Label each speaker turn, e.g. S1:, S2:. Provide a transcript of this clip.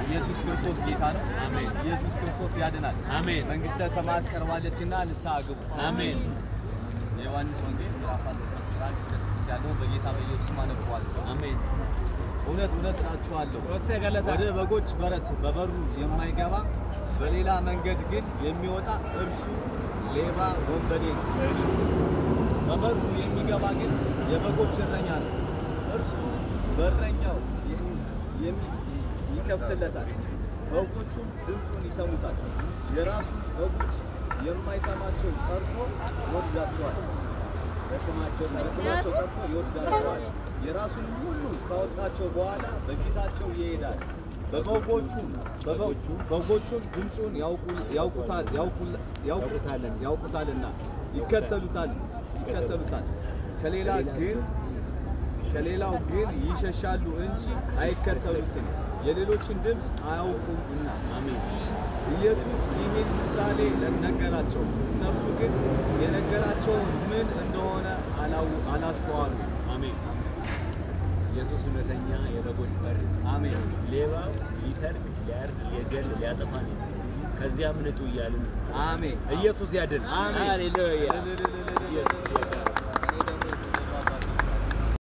S1: ኢየሱስ ክርስቶስ ጌታ ነው።
S2: አሜን።
S1: ኢየሱስ ክርስቶስ ያድናል።
S2: አሜን።
S1: መንግስተ ሰማያት ቀርባለችና ንስሐ ግቡ።
S2: አሜን።
S1: የዮሐንስ ወንጌል ምዕራፍ 10 ቁጥር 1 እስከ 6 ያለው በጌታ በኢየሱስ ስም አነብዋለሁ።
S2: አሜን።
S1: እውነት እውነት እላችኋለሁ ወደ በጎች በረት በበሩ የማይገባ በሌላ መንገድ ግን የሚወጣ እርሱ ሌባ ወንበዴ ነው። በበሩ የሚገባ ግን የበጎች እረኛ ነው። እርሱ በረኛው ይከፍትለታል፣ በጎቹም ድምፁን ይሰሙታል። የራሱ በጎች የማይሰማቸው ጠርቶ ይወስዳቸዋል፣ በስማቸው ጠርቶ ይወስዳቸዋል። የራሱንም ሁሉ ካወጣቸው በኋላ በፊታቸው ይሄዳል። በጎቹም ድምፁን ያውቁታልና ይከተሉታል። ከሌላው ግን ይሸሻሉ እንጂ አይከተሉትም፣ የሌሎችን ድምፅ አያውቁምና። አሜን። ኢየሱስ ይህን ምሳሌ ነገራቸው፣ እነርሱ ግን የነገራቸውን ምን እንደሆነ አላስተዋሉ። አሜን።
S2: ኢየሱስ እውነተኛ የበጎች በር።
S1: አሜን።
S2: ሌባው ሊሰርቅ፣ ሊያርድ፣ ሊገድል፣ ሊያጠፋ ነው። ከዚያ ምንጡ እያልን
S1: አሜን።
S2: ኢየሱስ ያድን።
S1: አሜን።
S2: ሃሌሉያ።